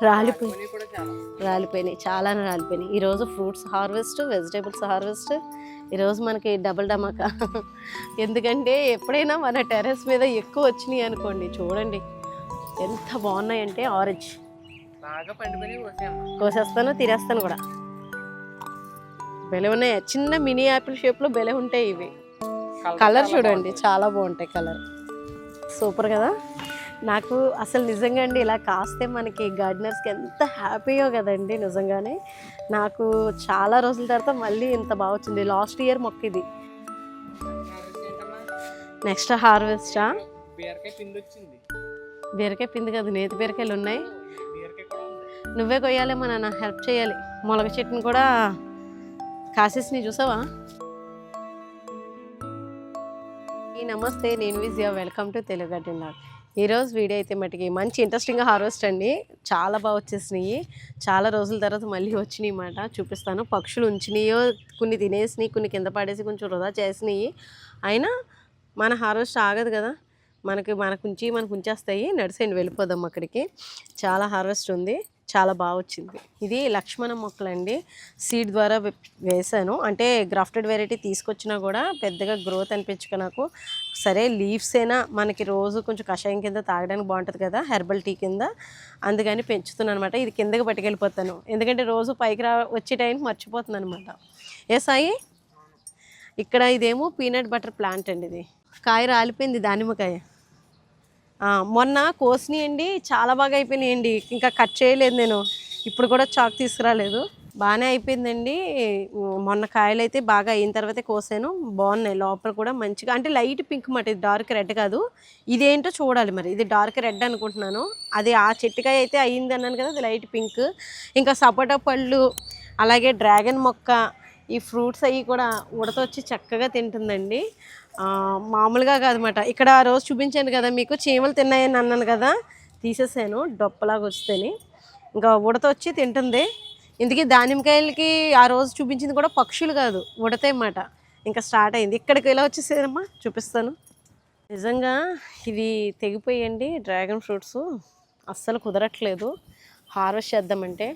రాలిపోయినాయి, చాలానే రాలిపోయినాయి. ఈరోజు fruits harvest, vegetables harvest. ఈరోజు మనకి డబుల్ ధమాకా. ఎందుకంటే ఎప్పుడైనా మన టెర్రస్ మీద ఎక్కువ వచ్చినాయి అనుకోండి, చూడండి ఎంత బాగున్నాయంటే ఆరెంజ్ బాగా పండిపోయి కోసేస్తాను, తినేస్తాను కూడా. బెలే ఉన్నాయి, చిన్న మినీ యాపిల్ షేప్లో బెలే ఉంటాయి ఇవి. కలర్ చూడండి చాలా బాగుంటాయి, కలర్ సూపర్ కదా. నాకు అసలు నిజంగా అండి ఇలా కాస్తే మనకి గార్డెనర్స్కి ఎంత హ్యాపీయో కదండి. నిజంగానే నాకు చాలా రోజుల తర్వాత మళ్ళీ ఇంత బాగా వచ్చింది. లాస్ట్ ఇయర్ మొక్క ఇది. నెక్స్ట్ హార్వెస్టా? బీరకాయ పిండి కదా, నేతి బీరకాయలు ఉన్నాయి. నువ్వే కొయ్యాలేమో నాన్న, హెల్ప్ చేయాలి. మొలక చెట్టుని కూడా కాసేసిని చూసావా? నమస్తే, నేను Vijaya. Welcome to Telugu garden log. ఈరోజు వీడియో అయితే మటుకి మంచి ఇంట్రెస్టింగ్ హార్వెస్ట్ అండి. చాలా బాగా వచ్చేసినాయి. చాలా రోజుల తర్వాత మళ్ళీ వచ్చినాయి అన్నమాట. చూపిస్తాను. పక్షులు ఉంచినాయో, కొన్ని తినేసినాయి, కొన్ని కింద పడేసి కొంచెం వృధా చేసినాయి. అయినా మన హార్వెస్ట్ ఆగదు కదా, మనకు ఉంచేస్తాయి. నడిసేయండి, వెళ్ళిపోదాం అక్కడికి. చాలా హార్వెస్ట్ ఉంది, చాలా బాగా వచ్చింది. ఇది లక్ష్మణ మొక్కలండి, సీడ్ ద్వారా వేసాను. అంటే గ్రాఫ్టెడ్ వెరైటీ తీసుకొచ్చినా కూడా పెద్దగా గ్రోత్ అనిపించుక నాకు. సరే లీవ్స్ అయినా మనకి రోజు కొంచెం కషాయం కింద తాగడానికి బాగుంటుంది కదా, హెర్బల్ టీ కింద, అందుకని పెంచుతున్నాను అనమాట. ఇది కిందకి పట్టుకెళ్ళిపోతాను, ఎందుకంటే రోజు పైకి వచ్చే టైంకి మర్చిపోతుంది అనమాట. ఏ సాయి, ఇక్కడ ఇదేమో పీనట్ బటర్ ప్లాంట్ అండి. ఇది కాయ రాలిపోయింది, దానిమ్మకాయ. మొన్న కోసినాయండి, చాలా బాగా అయిపోయినాయండి. ఇంకా కట్ చేయలేదు నేను, ఇప్పుడు కూడా చాక్ తీసుకురాలేదు. బాగానే అయిపోయిందండి. మొన్న కాయలు అయితే బాగా అయిన తర్వాతే కోసాను. బాగున్నాయి, లోపల కూడా మంచిగా. అంటే లైట్ పింక్ మాట, ఇది డార్క్ రెడ్ కాదు. ఇదేంటో చూడాలి మరి. ఇది డార్క్ రెడ్ అనుకుంటున్నాను. అది ఆ చెట్టుకాయ అయితే అయ్యింది అన్నాను కదా, అది లైట్ పింక్. ఇంకా సపోటా పళ్ళు, అలాగే డ్రాగన్ మొక్క, ఈ ఫ్రూట్స్ అవి కూడా ఉడతొచ్చి చక్కగా తింటుందండి. మామూలుగా కాదన్నమాట. ఇక్కడ ఆ రోజు చూపించాను కదా మీకు, చీమలు తిన్నాయని అన్నాను కదా, తీసేసాను డొప్పలాగా వస్తేని. ఇంకా ఉడతొచ్చి తింటుంది. ఇందుకే దానిమ్మకాయలకి ఆ రోజు చూపించింది కూడా పక్షులు కాదు, ఉడతే అన్నమాట. ఇంకా స్టార్ట్ అయింది. ఇక్కడికి ఎలా వచ్చేసేదమ్మా, చూపిస్తాను. నిజంగా ఇవి తెగిపోయండి డ్రాగన్ ఫ్రూట్స్, అస్సలు కుదరట్లేదు హార్వెస్ట్ చేద్దామంటే.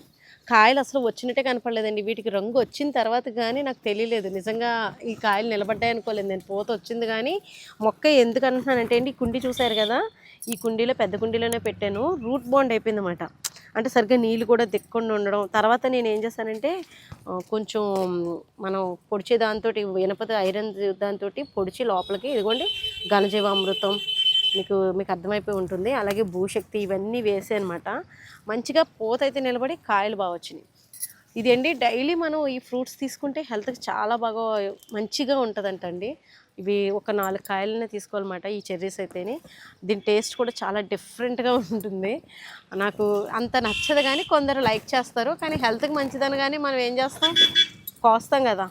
కాయలు అసలు వచ్చినట్టే కనపడలేదండి. వీటికి రంగు వచ్చిన తర్వాత కానీ నాకు తెలియలేదు. నిజంగా ఈ కాయలు నిలబడ్డాయి అనుకోలేదు నేను. పూత వచ్చింది కానీ మొక్క ఎందుకు అంటున్నానంటే అండి, ఈ కుండీ చూసారు కదా, ఈ కుండీలో పెద్ద కుండీలోనే పెట్టాను. రూట్ బాండ్ అయిపోయింది అన్నమాట. అంటే సరిగ్గా నీళ్ళు కూడా దిక్కుండా ఉండడం. తర్వాత నేను ఏం చేశానంటే, కొంచెం మనం పొడిచే దాంతో, ఇనపది ఐరన్ దాంతో పొడిచి లోపలికి, ఇదిగోండి ఘనజీవామృతం, మీకు అర్థమైపోయి ఉంటుంది, అలాగే భూశక్తి, ఇవన్నీ వేసే అనమాట. మంచిగా పూత అయితే నిలబడి కాయలు బాగా వచ్చినాయి. ఇదండి డైలీ మనం ఈ ఫ్రూట్స్ తీసుకుంటే హెల్త్కి చాలా బాగా మంచిగా ఉంటుందంటండి. ఇవి ఒక 4 కాయలనే తీసుకోవాలన్నమాట, ఈ చెర్రీస్ అయితేనే. దీని టేస్ట్ కూడా చాలా డిఫరెంట్గా ఉంటుంది. నాకు అంత నచ్చదు కానీ కొందరు లైక్ చేస్తారు. కానీ హెల్త్కి మంచిదని కానీ మనం ఏం చేస్తాం, కోస్తాం కదా.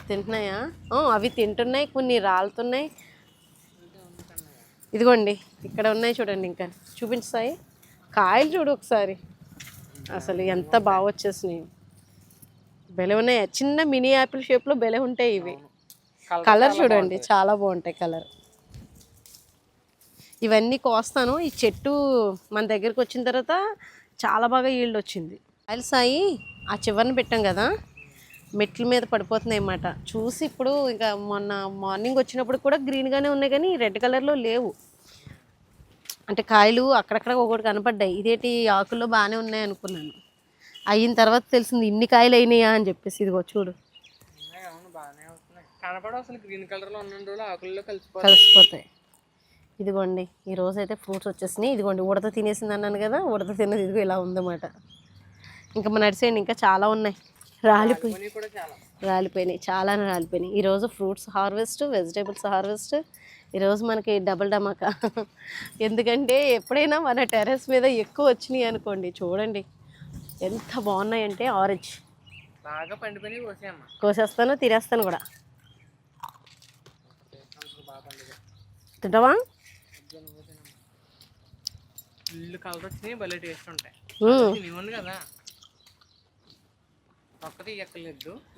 తింటున్నాయా? అవి తింటున్నాయి, కొన్ని రాలుతున్నాయి. ఇదిగోండి ఇక్కడ ఉన్నాయి చూడండి. ఇంకా చూపించాయి కాయలు, చూడు ఒకసారి, అసలు ఎంత బాగా వచ్చేసినాయి. బెలే ఉన్నాయి, చిన్న మినీ యాపిల్ షేప్లో బెలే ఉంటాయి ఇవి. కలర్ చూడండి చాలా బాగుంటాయి కలర్. ఇవన్నీ కోస్తాను. ఈ చెట్టు మన దగ్గరకు వచ్చిన తర్వాత చాలా బాగా ఈల్డ్ వచ్చింది. కాయలు సాయి ఆ చివరిని పెట్టాం కదా, మెట్ల మీద పడిపోతున్నాయి అన్నమాట. చూసి ఇప్పుడు ఇంకా మొన్న మార్నింగ్ వచ్చినప్పుడు కూడా గ్రీన్గానే ఉన్నాయి కానీ రెడ్ కలర్లో లేవు. అంటే కాయలు అక్కడక్కడ ఒకటి కనపడ్డాయి. ఇదేంటి ఆకుల్లో బాగానే ఉన్నాయి అనుకున్నాను. అయిన తర్వాత తెలిసింది ఇన్ని కాయలు అయినాయా అని చెప్పేసి. ఇదిగో చూడు, కలిసిపోతాయి. ఇదిగోండి ఈరోజు అయితే ఫ్రూట్స్ వచ్చేసినాయి. ఇదిగోండి ఉడత తినేసింది అన్నాను కదా, ఉడత తిన్నది ఇదిగో ఇలా ఉందన్నమాట. ఇంకా మన నడిచేయండి, ఇంకా చాలా ఉన్నాయి. రాలిపోయినాయి, చాలానే రాలిపోయినాయి. ఈరోజు ఫ్రూట్స్ హార్వెస్ట్, వెజిటేబుల్స్ హార్వెస్ట్. ఈరోజు మనకి డబుల్ ధమాకా. ఎందుకంటే ఎప్పుడైనా మన టెర్రస్ మీద ఎక్కువ వచ్చినాయి అనుకోండి, చూడండి ఎంత బాగున్నాయంటే ఆరెంజ్. బాగా పండిపోయి కోసేస్తాను, తినేస్తాను కూడా. తింటావా? కలర్ వచ్చినాయి, భలే టేస్ట్ ఉంటాయి కదా.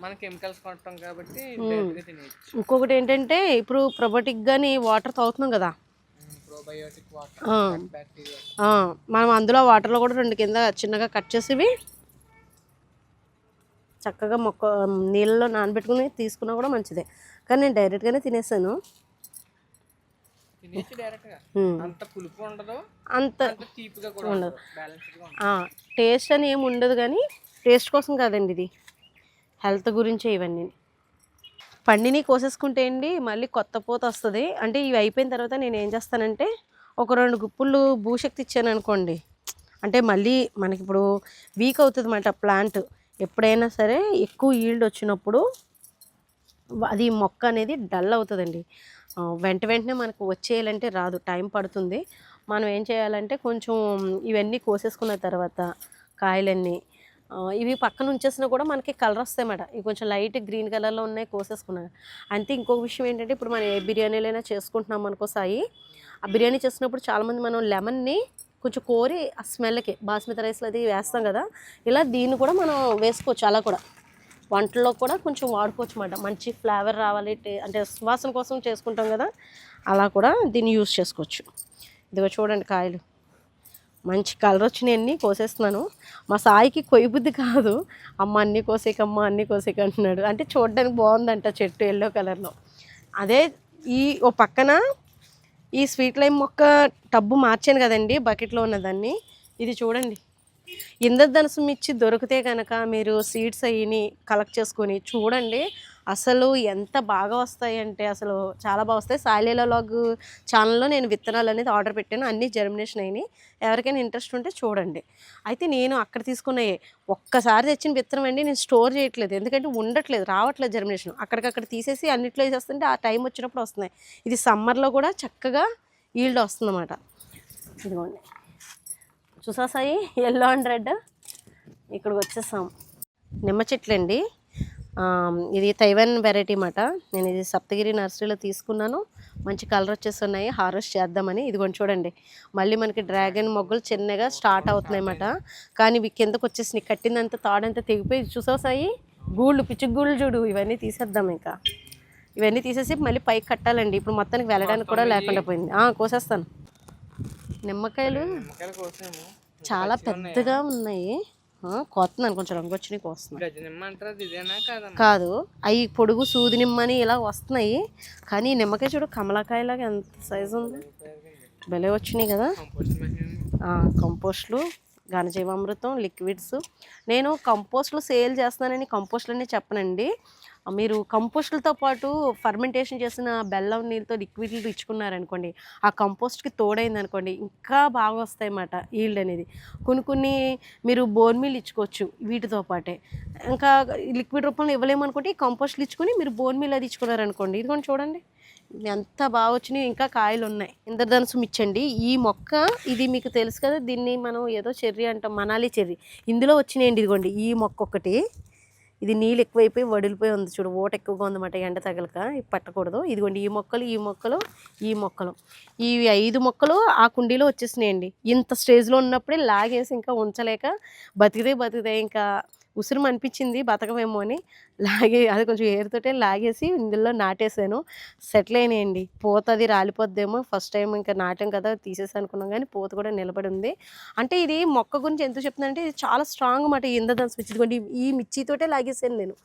మన కెమికల్స్ కొట్టం కాబట్టి ఇంకొకటి ఏంటంటే, ఇప్పుడు probiotic గాని వాటర్ తాగుతున్నాం కదా, ప్రోబయోటిక్ ఆ. Water bacteria. మనం అందులో వాటర్లో కూడా 2 కింద చిన్నగా కట్ చేసివి చక్కగా నీళ్ళలో నానబెట్టుకుని తీసుకున్నా కూడా మంచిదే. కానీ నేను డైరెక్ట్గానే తినేసాను. తినేసి డైరెక్ట్ గా అంత పులుపు ఉండదు, అంత అంత తీపిగా కూడా ఉండదు, బ్యాలెన్స్డ్ గా ఉంటుంది. టేస్ట్ అని ఏమి ఉండదు, కానీ టేస్ట్ కోసం కాదండి, ఇది హెల్త్ గురించే ఇవన్నీ. పండిని కోసేసుకుంటే అండి మళ్ళీ కొత్త పూత వస్తుంది. అంటే ఇవి అయిపోయిన తర్వాత నేను ఏం చేస్తానంటే ఒక 2 గుప్పులు భూశక్తి ఇచ్చాను అనుకోండి, అంటే మళ్ళీ మనకి ఇప్పుడు వీక్ అవుతుంది అన్నమాట ప్లాంట్. ఎప్పుడైనా సరే ఎక్కువ ఈల్డ్ వచ్చినప్పుడు అది మొక్క అనేది డల్ అవుతుందండి. వెంటనే మనకు వచ్చేయాలంటే రాదు, టైం పడుతుంది. మనం ఏం చేయాలంటే కొంచెం ఇవన్నీ కోసేసుకున్న తర్వాత కాయలన్నీ ఇవి పక్కన ఉంచేసినా కూడా మనకి కలర్ వస్తాయన్నమాట. ఇవి కొంచెం లైట్ గ్రీన్ కలర్లో ఉన్నాయి కోసేసుకున్నాను. అంతే. ఇంకొక విషయం ఏంటంటే ఇప్పుడు మనం ఏ బిర్యానీలైనా చేసుకుంటున్నాం అనుకో సాయి, ఆ బిర్యానీ చేసినప్పుడు చాలామంది మనం లెమన్ని కొంచెం కోరి ఆ స్మెల్కి బాస్మతి రైస్లో అది వేస్తాం కదా, ఇలా దీన్ని కూడా మనం వేసుకోవచ్చు. అలా కూడా వంటల్లో కూడా కొంచెం వాడుకోవచ్చు అన్నమాట. మంచి ఫ్లేవర్ రావాలి, అంటే సువాసన కోసం చేసుకుంటాం కదా, అలా కూడా దీన్ని యూజ్ చేసుకోవచ్చు. ఇదిగో చూడండి కాయలు మంచి కలర్ వచ్చినాయన్నీ కోసేస్తున్నాను. మా సాయికి కొయ్య బుద్ధి కాదు, అమ్మ అన్నీ కోసేకమ్మ అన్నీ కోసేక అంటున్నాడు. అంటే చూడడానికి బాగుందంట చెట్టు ఎల్లో కలర్లో. అదే ఓ పక్కన ఈ స్వీట్ లైమ్ మొక్క టబ్బు మార్చాను కదండి బకెట్లో ఉన్నదాన్ని, ఇది చూడండి. ఇంద్రధనుసు మిర్చి దొరికితే కనుక మీరు సీడ్స్ అయ్యి కలెక్ట్ చేసుకొని చూడండి, అసలు ఎంత బాగా వస్తాయి అంటే అసలు చాలా బాగా వస్తాయి. సాయిలీలా వ్లాగ్ ఛానల్లో నేను విత్తనాలు అనేది ఆర్డర్ పెట్టాను, అన్నీ జర్మినేషన్ అయినాయి. ఎవరికైనా ఇంట్రెస్ట్ ఉంటే చూడండి. అయితే నేను అక్కడ తీసుకున్నాయి ఒక్కసారి తెచ్చిన విత్తనం అండి, నేను స్టోర్ చేయట్లేదు, ఎందుకంటే ఉండట్లేదు, రావట్లేదు జర్మినేషన్. అక్కడికక్కడ తీసేసి అన్నిట్లో వేసేస్తుంటే ఆ టైం వచ్చినప్పుడు వస్తున్నాయి. ఇది సమ్మర్లో కూడా చక్కగా ఈల్డ్ వస్తుందన్నమాట. ఇదిగోండి చూసా సాయి, ఎల్లో అండ్ రెడ్. ఇక్కడికి వచ్చేసాం. నిమ్మ చెట్లు అండి, ఇది తైవాన్ వెరైటీ అన్నమాట. నేను ఇది సప్తగిరి నర్సరీలో తీసుకున్నాను. మంచి కలర్ వచ్చేస్తున్నాయి, హార్వెస్ట్ చేద్దామని. ఇదిగోండి చూడండి, మళ్ళీ మనకి డ్రాగన్ మొగ్గలు చిన్నగా స్టార్ట్ అవుతున్నాయి అన్నమాట. కానీ ఇవి కిందకు వచ్చేసినాయి, కట్టిందంతా తాడంతా తెగిపోయి. చూసావు సాయి, గూళ్ళు పిచ్చి గూళ్ళు చూడు. ఇవన్నీ తీసేద్దాం, ఇంకా ఇవన్నీ తీసేసి మళ్ళీ పైకి కట్టాలండి. ఇప్పుడు మొత్తానికి వెళ్ళడానికి కూడా లేకుండా పోయింది. కోసేస్తాను. నిమ్మకాయలు చాలా పెద్దగా ఉన్నాయి. కోస్తున్నాను, కొంచెం రంగు వచ్చినాయి కోస్తున్నాను. కాదు, అవి పొడుగు సూది నిమ్మని ఇలా వస్తున్నాయి. కానీ నిమ్మకాయ చూడు కమలాకాయలాగా ఎంత సైజు ఉంది, భలే వచ్చినాయి కదా. కంపోస్ట్లు, ఘనజీవామృతం, లిక్విడ్స్. నేను కంపోస్ట్లు సేల్ చేస్తున్నానని కంపోస్ట్లు అనే చెప్పనండి. మీరు కంపోస్టులతో పాటు ఫర్మెంటేషన్ చేసిన బెల్లం నీళ్ళతో లిక్విడ్లు ఇచ్చుకున్నారనుకోండి, ఆ కంపోస్ట్కి తోడైంది అనుకోండి, ఇంకా బాగా వస్తాయి అన్నమాట ఈల్డ్ అనేది. కొన్ని మీరు బోన్ మీల్ ఇచ్చుకోవచ్చు వీటితో పాటే. ఇంకా లిక్విడ్ రూపంలో ఇవ్వలేమనుకుంటే ఈ కంపోస్ట్లు ఇచ్చుకొని మీరు బోన్ మీల్ అది ఇచ్చుకున్నారనుకోండి, ఇది కూడా చూడండి ఎంత బాగా వచ్చినాయి. ఇంకా కాయలు ఉన్నాయి. ఇంద్రధనుసు మిర్చండి ఈ మొక్క, ఇది మీకు తెలుసు కదా, దీన్ని మనం ఏదో చెర్రీ అంటాం, మనాలి చెర్రీ. ఇందులో వచ్చినాయండి. ఇదిగోండి ఈ మొక్క ఒకటి, ఇది నీళ్ళు ఎక్కువైపోయి వడిలిపోయి ఉంది చూడు, ఓట ఎక్కువగా ఉందన్నమాట, ఎండ తగలక ఇవి పట్టకూడదు. ఇదిగోండి ఈ మొక్కలు ఈ 5 మొక్కలు ఆ కుండీలో వచ్చేసినాయండి. ఇంత స్టేజ్లో ఉన్నప్పుడే లాగేసి ఇంకా ఉంచలేక బతికితే ఇంకా ఉసురు అనిపించింది బతకమేమో అని అది కొంచెం ఏరుతోటే లాగేసి ఇందులో నాటేసాను. సెటిల్ అయినాయండి. పూత అది రాలిపోద్దేమో, ఫస్ట్ టైం ఇంకా నాటాం కదా తీసేసి అనుకున్నాం, కానీ పూత కూడా నిలబడి ఉంది. అంటే ఇది మొక్క గురించి ఎందుకు చెప్తున్నానంటే ఇది చాలా స్ట్రాంగ్ అన్నమాట. ఈ ఇంద్రధనుసు మిర్చి, ఇదిగోండి ఈ మిర్చితోటే లాగేసాను నేను,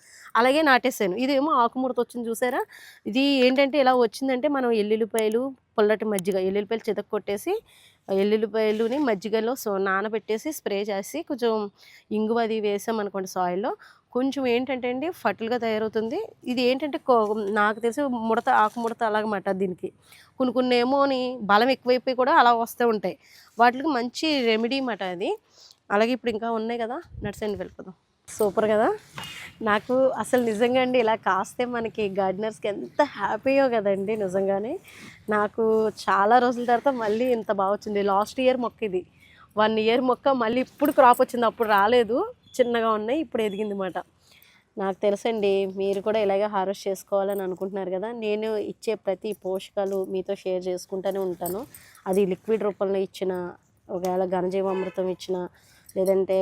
అలాగే నాటేసాను. ఇదేమో ఆకుముడత వచ్చింది చూసారా. ఇది ఏంటంటే ఇలా వచ్చిందంటే మనం ఎల్లుల్లిపాయలు, పుల్లటి మజ్జిగ, ఎల్లుల్లిపాయలు చితక కొట్టేసి ఎల్లుల్లిపాయలుని మజ్జిగలో నానబెట్టేసి స్ప్రే చేసి కొంచెం ఇంగువ అది వేసామనుకోండి సాయిల్లో, కొంచెం ఏంటంటే అండి ఫర్టిల్గా తయారవుతుంది. ఇది ఏంటంటే నాకు తెలిసి ఆకుముడత అలాగమాట దీనికి. కొన్ని ఏమోని బలం ఎక్కువైపోయి కూడా అలా వస్తూ ఉంటాయి. వాటికి మంచి రెమెడీ అన్నమాట అది. అలాగే ఇప్పుడు ఇంకా ఉన్నాయి కదా, నడుసండి వెళ్ళిపోదాం. సూపర్ కదా. నాకు అసలు నిజంగా అండి ఇలా కాస్తే మనకి గార్డెనర్స్కి ఎంత హ్యాపీయో కదండి. నిజంగానే నాకు చాలా రోజుల తర్వాత మళ్ళీ ఇంత బాగా వచ్చింది. లాస్ట్ ఇయర్ మొక్క ఇది, 1 ఇయర్ మొక్క, మళ్ళీ ఇప్పుడు క్రాప్ వచ్చింది. అప్పుడు రాలేదు, చిన్నగా ఉన్నాయి, ఇప్పుడు ఎదిగింది అన్నమాట. నాకు తెలుసండి మీరు కూడా ఇలాగే హార్వెస్ట్ చేసుకోవాలని అనుకుంటున్నారు కదా. నేను ఇచ్చే ప్రతి పోషకాలు మీతో షేర్ చేసుకుంటూనే ఉంటాను. అది లిక్విడ్ రూపంలో ఇచ్చిన, ఒకవేళ ఘనజీవామృతం ఇచ్చిన, లేదంటే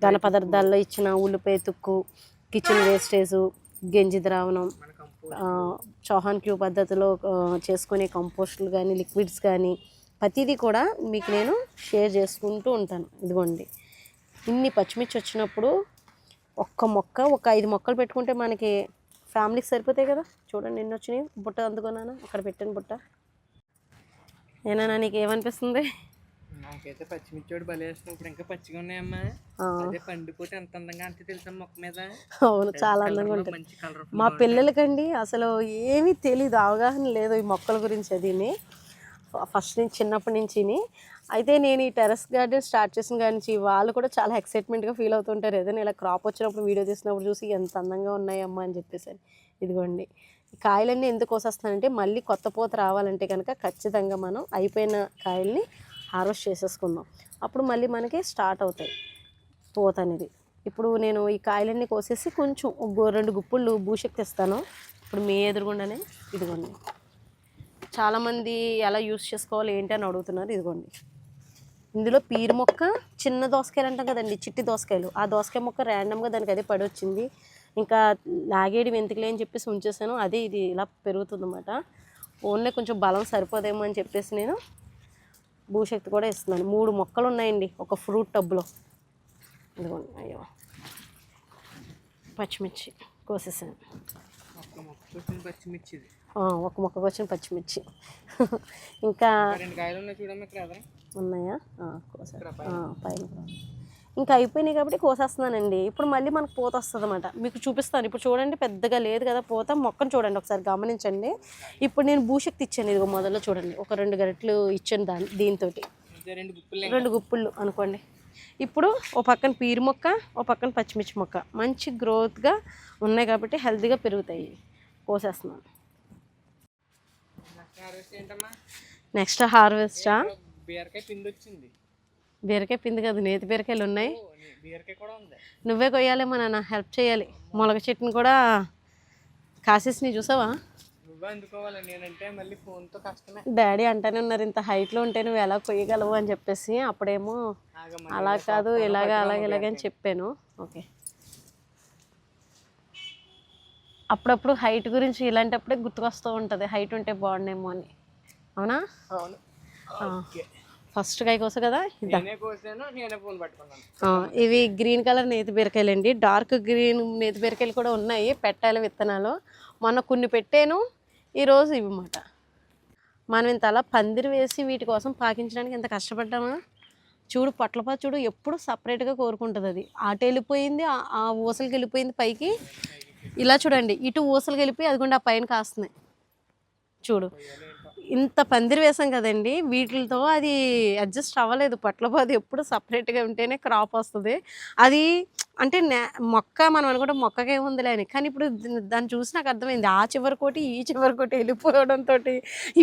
ఘన పదార్థాల్లో ఇచ్చిన ఉల్లిపాయ తుక్కు, కిచెన్ వేస్టేజు, గంజి ద్రావణం, చౌహాన్ క్యూ పద్ధతిలో చేసుకునే కంపోస్టులు కానీ, లిక్విడ్స్ కానీ, ప్రతిదీ కూడా మీకు నేను షేర్ చేసుకుంటూ ఉంటాను. ఇదిగోండి, ఇన్ని పచ్చిమిర్చి వచ్చినప్పుడు ఒక 5 మొక్కలు పెట్టుకుంటే మనకి ఫ్యామిలీకి సరిపోతాయి కదా. చూడండి ఎన్ని వచ్చినాయి. బుట్ట అందుకున్నాను, అక్కడ పెట్టాను బుట్ట. ఏనా నీకు ఏమనిపిస్తుంది? నాకైతే పచ్చిమిర్చి భలే వేస్తుంది. ఇప్పుడు ఇంకా పచ్చిగా ఉన్నాయమ్మా. అదే పండిపోతే ఎంత అందంగా అంటే తెలుసా మొక్క మీద. అవును, చాలా అందంగా ఉంటుంది. మంచి కలర్. మా పిల్లలకండి అసలు ఏమీ తెలీదు, అవగాహన లేదు ఈ మొక్కల గురించి. అదిని ఫస్ట్ నుంచి చిన్నప్పటి నుంచి. అయితే నేను ఈ టెర్రస్ గార్డెన్ స్టార్ట్ చేసిన కాడి నుంచి వాళ్ళు కూడా చాలా ఎక్సైట్మెంట్గా ఫీల్ అవుతుంటారు. ఏదైనా ఇలా క్రాప్ వచ్చినప్పుడు వీడియో తీసినప్పుడు చూసి ఎంత అందంగా ఉన్నాయమ్మా అని చెప్పేసి. ఇదిగోండి, ఈ కాయలన్నీ ఎందుకు కోసేస్తానంటే మళ్ళీ కొత్త పూత రావాలంటే కనుక ఖచ్చితంగా మనం అయిపోయిన కాయల్ని హార్వెస్ట్ చేసేసుకుందాం. అప్పుడు మళ్ళీ మనకి స్టార్ట్ అవుతాయి పూత అనేది. ఇప్పుడు నేను ఈ కాయలన్నీ కోసేసి కొంచెం 2 గుప్పుళ్ళు భూశక్తి ఇస్తాను. ఇప్పుడు మీ ఎదురుగుండానే ఇదిగోండి. చాలామంది ఎలా యూస్ చేసుకోవాలి ఏంటి అని అడుగుతున్నారు. ఇదిగోండి, ఇందులో పీరు మొక్క, చిన్న దోసకాయలు అంటాం కదండి, చిట్టి దోసకాయలు, ఆ దోసకాయ మొక్క ర్యాండమ్గా దానికి అదే పడి వచ్చింది. ఇంకా లాగేడి వెంతికలే అని చెప్పేసి ఉంచేసాను. అదే ఇది ఇలా పెరుగుతుంది అన్నమాట. ఓన్లీ కొంచెం బలం సరిపోదేమో అని చెప్పేసి నేను భూశక్తి కూడా ఇస్తున్నాను. 3 మొక్కలు ఉన్నాయండి ఒక ఫ్రూట్ టబ్లో. ఇదిగోండి, అయ్యో పచ్చిమిర్చి కోసేసాను. ఒక మొక్కకు వచ్చిన పచ్చిమిర్చి. ఇంకా 2 కాయలు ఉన్నాయి చూడమ్మా ఇక్కడ. ఉన్నాయా? పైన ఇంకా అయిపోయినాయి కాబట్టి కోసేస్తున్నానండి. ఇప్పుడు మళ్ళీ మనకు పూత వస్తుంది అన్నమాట. మీకు చూపిస్తాను. ఇప్పుడు చూడండి, పెద్దగా లేదు కదా పూత. మొక్కను చూడండి ఒకసారి గమనించండి. ఇప్పుడు నేను భూశక్తి ఇచ్చాను. ఇదిగో మొదల్లో చూడండి, ఒక 2 గరిటెలు ఇచ్చాను దీంతో. 2 గుప్పుళ్ళు అనుకోండి. ఇప్పుడు ఓ పక్కన పీరు మొక్క, ఓ పక్కన పచ్చిమిర్చి మొక్క మంచి గ్రోత్గా ఉన్నాయి కాబట్టి హెల్తీగా పెరుగుతాయి. కోసేస్తున్నాను. నెక్స్ట్ హార్వెస్టా? బీరకాయ పిండి వచ్చింది. బీరకాయ పిండి కాదు, నేతి బీరకాయలు ఉన్నాయి. బీరకాయ కూడా ఉంది. నువ్వే కొయ్యాలేమో నాన్న, హెల్ప్ చేయాలి. మొలక చెట్టుని కూడా కాసేసి చూసావా? నువ్వే అందుకోవాలి, నేనంటే మళ్ళీ ఫోన్తో కష్టమే. డాడీ అంటానే ఉన్నారు, ఇంత హైట్లో ఉంటే నువ్వు ఎలా కొయ్యగలవు అని చెప్పేసి. అప్పుడేమో అలా కాదు ఇలాగా ఇలాగని చెప్పాను. ఓకే, అప్పుడప్పుడు హైట్ గురించి ఇలాంటప్పుడే గుర్తుకొస్తూ ఉంటుంది, హైట్ ఉంటే బాగుండేమో అని. అవునా? అవును. ఫస్ట్ కాయ కోసా కదా. నేనే ఫోన్ పట్టుకున్నాను. ఇవి గ్రీన్ కలర్ నేతి బీరకాయలు అండి. డార్క్ గ్రీన్ నేతి బీరకాయలు కూడా ఉన్నాయి, పెట్టాలి విత్తనాలు. మొన్న కొన్ని పెట్టాను, ఈరోజు ఇవి అన్నమాట. మనం ఇంత అలా పందిరి వేసి వీటి కోసం పాకించడానికి ఎంత కష్టపడ్డామా. చూడు పొట్లపాటు చూడు, ఎప్పుడు సపరేట్గా కోరుకుంటుంది. అది అటు వెళ్ళిపోయింది, ఆ ఊసలకి వెళ్ళిపోయింది పైకి. ఇలా చూడండి, ఇటు ఊసలకి వెళ్ళిపోయి అదిగోండి ఆ పైన కాస్తున్నాయి చూడు. ఇంత పందిరి వేసాం కదండి, వీటితో అది అడ్జస్ట్ అవ్వలేదు. పొట్లపాదు ఎప్పుడు సపరేట్గా ఉంటేనే క్రాప్ వస్తుంది. అది అంటే మొక్క మనం అనుకుంటే మొక్కకే ఉందిలే అని, కానీ ఇప్పుడు దాన్ని చూసి నాకు అర్థమైంది. ఆ చివరికోటి ఈ చివరికోటి వెళ్ళిపోవడంతో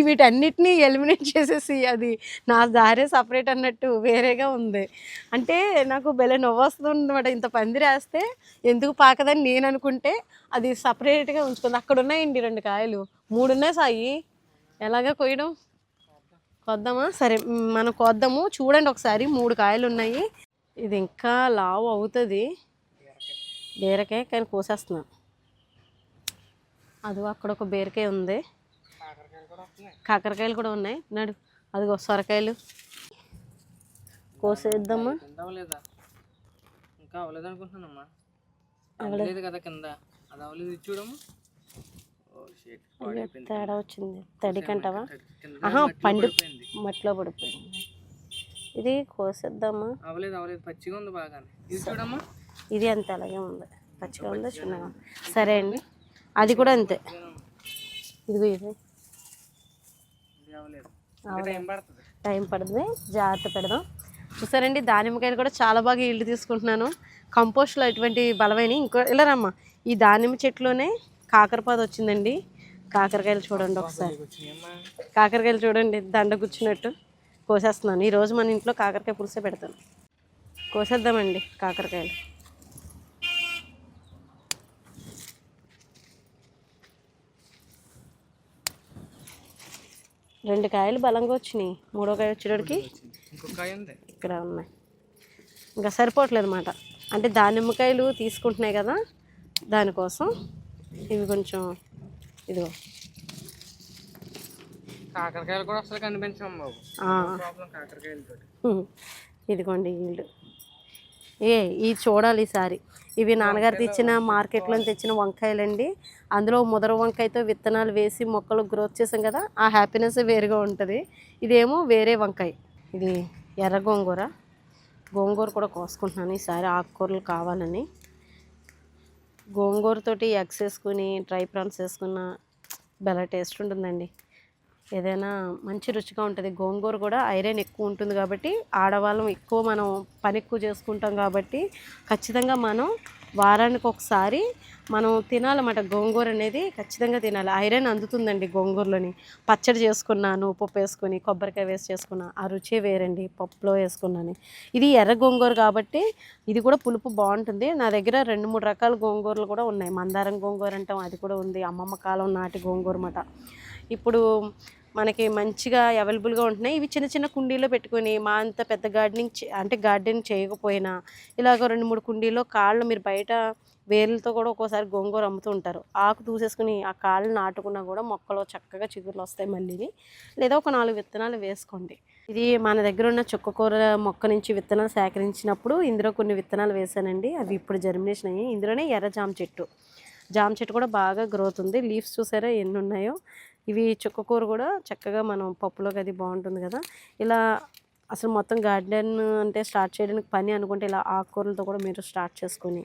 వీటన్నిటినీ ఎలిమినేట్ చేసేసి అది నా దారే సపరేట్ అన్నట్టు వేరేగా ఉంది. అంటే నాకు భలే నవ్వు వస్తుంది అనమాట. ఇంత పందిరి వేస్తే ఎందుకు పాకదని నేను అనుకుంటే అది సపరేట్గా ఉంచుకుంది. అక్కడ ఉన్నాయండి 2 కాయలు, 3 ఉన్నాయి సాయి. ఎలాగా కొయ్యడం? కొద్దామా? సరే మనం కొద్దాము. చూడండి ఒకసారి, 3 కాయలు ఉన్నాయి. ఇది ఇంకా లావు అవుతుంది బీరకాయ, కానీ కోసేస్తున్నాను. అదిగో అక్కడ ఒక బీరకాయ ఉంది, కాకరకాయలు కూడా ఉన్నాయి. నడు, అదిగో సొరకాయలు కోసేద్దామా? ఇంకా అవ్వలేదు అనుకుంటున్నానమ్మా. అవ్వలేదు కదా కింద, అది అవ్వలేదు. చూడము, తేడా వచ్చింది. తడికంటావా? పండు మట్టిలో పడిపోయింది. ఇది కోసేద్దామా? అవ్వలేదు పచ్చిగా ఉంది బాగా. ఇది చూడమ్మా, ఇది అంతే అలాగే ఉంది, పచ్చిగా ఉందా చిన్నగా. సరే అండి, అది కూడా అంతే. ఇదిగో ఇది టైం పడుతుంది, జాగ్రత్త పెడదాం. చూసారండి, దానిమ్మకాయలు కూడా చాలా బాగా ఈల్డ్ తీసుకుంటున్నాను. కంపోస్ట్లో ఎటువంటి బలమైన. ఇంకో ఇలా రమ్మా, ఈ దానిమ్మ చెట్లోనే కాకరపాదు వచ్చిందండి. కాకరకాయలు చూడండి ఒకసారి, కాకరకాయలు చూడండి దండ కూర్చున్నట్టు. కోసేస్తున్నాను. ఈరోజు మన ఇంట్లో కాకరకాయ పులుసే పెడతాను. కోసేద్దామండి కాకరకాయలు. రెండు కాయలు బలంగా వచ్చినాయి, మూడో కాయ వచ్చేటోడికి ఇక్కడ ఉన్నాయి. ఇంకా సరిపోవట్లేదు అన్నమాట. అంటే దానిమ్మకాయలు తీసుకుంటున్నాయి కదా, దానికోసం ఇవి కొంచెం ఇదిగో కాకరకాయలు కూడా అసలు కనిపించం బాబు. ఆ. ప్రాబ్లం కాకరకాయలతో. ఇదిగోండి వీళ్ళు ఇది చూడాలి ఈసారి. ఇవి నాన్నగారు తెచ్చిన మార్కెట్లో తెచ్చిన వంకాయలండి. అందులో ముదర వంకాయతో విత్తనాలు వేసి మొక్కలు గ్రోత్ చేసాం కదా, ఆ హ్యాపీనెస్ వేరుగా ఉంటుంది. ఇదేమో వేరే వంకాయ. ఇది ఎర్ర గోంగూర. గోంగూర కూడా కోసుకుంటున్నాను ఈసారి, ఆకుకూరలు కావాలని. గోంగూరతోటి ఎగ్స్ వేసుకుని డ్రై ప్రాన్స్ వేసుకున్న భలే టేస్ట్ ఉంటుందండి. ఏదైనా మంచి రుచిగా ఉంటుంది. గోంగూర కూడా ఐరన్ ఎక్కువ ఉంటుంది కాబట్టి ఆడవాళ్ళం ఎక్కువ మనం పని ఎక్కువ చేసుకుంటాం కాబట్టి ఖచ్చితంగా మనం వారానికి ఒకసారి మనం తినాలన్నమాట. గోంగూర అనేది ఖచ్చితంగా తినాలి. ఐరన్ అందుతుందండి గోంగూరలోని. పచ్చడి చేసుకున్నాను, పప్పు వేసుకొని కొబ్బరికాయ వేసి చేసుకున్నా, ఆ రుచే వేరండి. పప్పులో వేసుకున్నాను. ఇది ఎర్ర గోంగూర కాబట్టి ఇది కూడా పులుపు బాగుంటుంది. నా దగ్గర 2-3 రకాల గోంగూరలు కూడా ఉన్నాయి. మందారం గోంగూర అంటాం, అది కూడా ఉంది. అమ్మమ్మ కాలం నాటి గోంగూర అన్నమాట. ఇప్పుడు మనకి మంచిగా అవైలబుల్గా ఉంటున్నాయి. ఇవి చిన్న చిన్న కుండీలో పెట్టుకొని, మా అంత పెద్ద గార్డెనింగ్ చేయకపోయినా ఇలాగ 2-3 కుండీలో కాళ్ళు మీరు బయట వేర్లతో కూడా ఒక్కోసారి గోంగూర అమ్ముతూ ఉంటారు. ఆకు తీసేసుకుని ఆ కాళ్ళు నాటుకున్నా కూడా మొక్కలో చక్కగా చిగుర్లు వస్తాయి మళ్ళీ. లేదా ఒక 4 విత్తనాలు వేసుకోండి. ఇది మన దగ్గర ఉన్న చుక్కకూర మొక్క నుంచి విత్తనాలు సేకరించినప్పుడు ఇందులో కొన్ని విత్తనాలు వేసానండి. అవి ఇప్పుడు జర్మినేషన్ అయ్యాయి. ఇందులోనే ఎర్ర జామ చెట్టు కూడా బాగా గ్రోత్ ఉంది. లీవ్స్ చూసారా ఎన్ని ఉన్నాయో. ఇవి చుక్కకూర కూడా చక్కగా మనం పప్పులోకి అది బాగుంటుంది కదా. ఇలా అసలు మొత్తం గార్డెన్ అంటే స్టార్ట్ చేయడానికి పని అనుకుంటే ఇలా ఆకుకూరలతో కూడా మీరు స్టార్ట్ చేసుకొని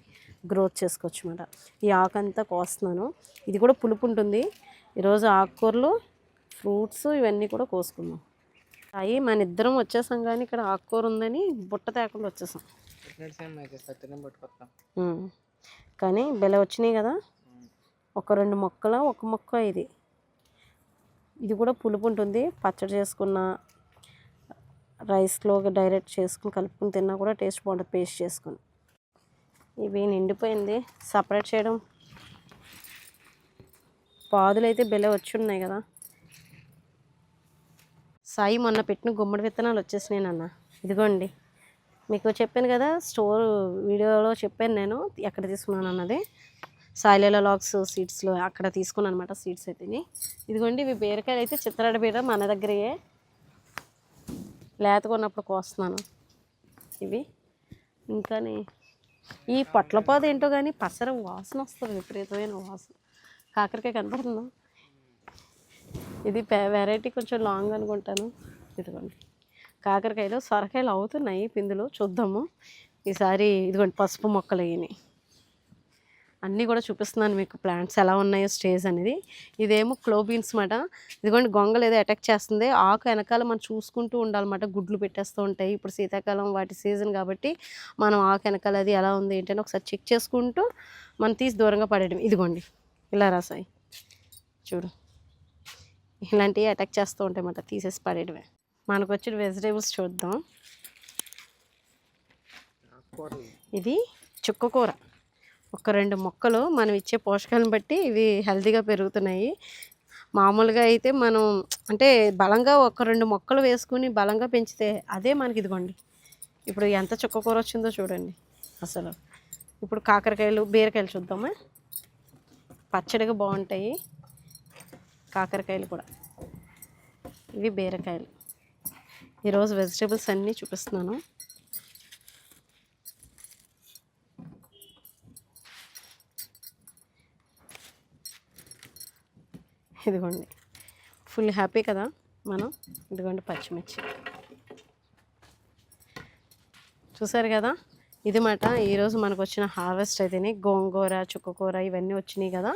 గ్రోత్ చేసుకోవచ్చు అన్నమాట. ఈ ఆకు అంతా కోస్తున్నాను. ఇది కూడా పులుపు ఉంటుంది. ఈరోజు ఆకుకూరలు, ఫ్రూట్స్ ఇవన్నీ కూడా కోసుకుందాం. అవి మన ఇద్దరం వచ్చేసాం కానీ ఇక్కడ ఆకుకూర ఉందని బుట్ట తేకుండా వచ్చేసాం. కానీ బెల వచ్చినాయి కదా. ఒక 2 మొక్కలు, ఒక మొక్క ఇది కూడా పులుపు ఉంటుంది. పచ్చడి చేసుకున్న రైస్లో డైరెక్ట్ చేసుకుని కలుపుకుని తిన్నా కూడా టేస్ట్ బాగుంటుంది. పేస్ట్ చేసుకుని ఇవి నిండిపోయింది సపరేట్ చేయడం. పాదులు అయితే బెల వచ్చి ఉన్నాయి కదా. సాయి మొన్న పెట్టిన గుమ్మడి విత్తనాలు వచ్చేసినాయి నాన్న. ఇదిగోండి, మీకు చెప్పాను కదా, స్టోర్ వీడియోలో చెప్పాను నేను ఎక్కడ తీసుకున్నాను అన్నది. సాయిలీలా లాగ్స్ సీడ్స్లో అక్కడ తీసుకున్నాను అనమాట సీడ్స్ అయితే. ఇదిగోండి, ఇవి బీరకాయలు అయితే చిత్తరాడ బీర మన దగ్గరయే లేత కొన్నప్పుడు కోస్తున్నాను. ఇవి ఇంకానే ఈ పొట్లపాదు ఏంటో కానీ పసర వాసన వస్తుంది, విపరీతమైన వాసన. కాకరకాయ కనపడుతుందా? ఇది వెరైటీ కొంచెం లాంగ్ అనుకుంటాను. ఇదిగోండి కాకరకాయలు, సొరకాయలు అవుతున్నాయి పిందులు, చూద్దాము ఈసారి. ఇదిగోండి పసుపు మొక్కలు అయ్యి అన్నీ కూడా చూపిస్తున్నాను మీకు, ప్లాంట్స్ ఎలా ఉన్నాయో స్టేజ్ అనేది. ఇదేమో క్లో బీన్స్ అన్నమాట. ఇదిగోండి గొంగలు ఏదో అటాక్ చేస్తుంది. ఆకు వెనకాల మనం చూసుకుంటూ ఉండాలన్నమాట. గుడ్లు పెట్టేస్తూ ఉంటాయి. ఇప్పుడు శీతాకాలం వాటి సీజన్ కాబట్టి మనం ఆకు వెనకాల అది ఎలా ఉంది ఏంటని ఒకసారి చెక్ చేసుకుంటూ మనం తీసి దూరంగా పడేయడం. ఇదిగోండి ఇలా రాసాయి చూడు, ఇలాంటివి అటాక్ చేస్తూ ఉంటాయి అన్నమాట, తీసేసి పడేయడమే. మనకు వచ్చిన వెజిటేబుల్స్ చూద్దాం. ఇది చుక్కకూర. ఒక 2 మొక్కలు మనం ఇచ్చే పోషకాలను బట్టి ఇవి హెల్తీగా పెరుగుతున్నాయి. మామూలుగా అయితే మనం అంటే బలంగా ఒక 2 మొక్కలు వేసుకుని బలంగా పెంచితే అదే మనకి. ఇదిగోండి ఇప్పుడు ఎంత చుక్కకూర వచ్చిందో చూడండి అసలు. ఇప్పుడు కాకరకాయలు, బీరకాయలు చూద్దామా. పచ్చడిగా బాగుంటాయి కాకరకాయలు కూడా. ఇవి బీరకాయలు. ఈరోజు వెజిటేబుల్స్ అన్నీ చూపిస్తున్నాను. ఇదిగోండి ఫుల్ హ్యాపీ కదా మనం. ఇదిగోండి పచ్చిమిర్చి చూసారు కదా. ఇది మాట ఈరోజు మనకు వచ్చిన హార్వెస్ట్ అయితేనే. గోంగూర, చుక్కకూర ఇవన్నీ వచ్చినాయి కదా.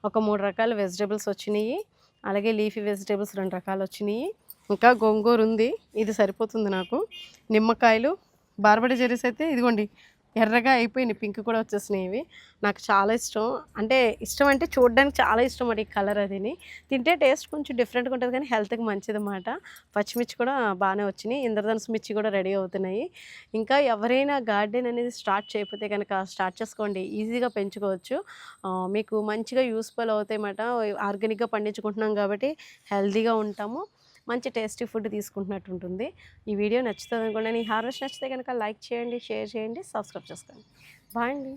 ఒక 3 రకాల వెజిటేబుల్స్ వచ్చినాయి. అలాగే లీఫీ వెజిటేబుల్స్ 2 రకాలు వచ్చినాయి. ఇంకా గోంగూర ఉంది, ఇది సరిపోతుంది నాకు. నిమ్మకాయలు, బార్బడి జెర్రీస్ అయితే ఇదిగోండి ఎర్రగా అయిపోయినాయి, పింక్ కూడా వచ్చేసినాయి. ఇవి నాకు చాలా ఇష్టం. అంటే చూడడానికి చాలా ఇష్టం అన్నమాట ఈ కలర్. అదిని తింటే టేస్ట్ కొంచెం డిఫరెంట్గా ఉంటుంది కానీ హెల్త్కి మంచిది అన్నమాట. పచ్చిమిర్చి కూడా బాగానే వచ్చినాయి. ఇంద్రధనుసు మిర్చి కూడా రెడీ అవుతున్నాయి. ఇంకా ఎవరైనా గార్డెన్ అనేది స్టార్ట్ చేయకపోతే కనుక స్టార్ట్ చేసుకోండి, ఈజీగా పెంచుకోవచ్చు. మీకు మంచిగా యూస్ఫుల్ అవుతాయి అన్నమాట. ఆర్గానిక్గా పండించుకుంటున్నాం కాబట్టి హెల్తీగా ఉంటాము, మంచి టేస్టీ ఫుడ్ తీసుకుంటున్నట్టు ఉంటుంది. ఈ వీడియో నచ్చుతుంది అనుకోండి. ఈ హార్వెస్ట్ నచ్చితే కనుక లైక్ చేయండి, షేర్ చేయండి, సబ్స్క్రైబ్ చేసుకోండి. బాయ్ అండి.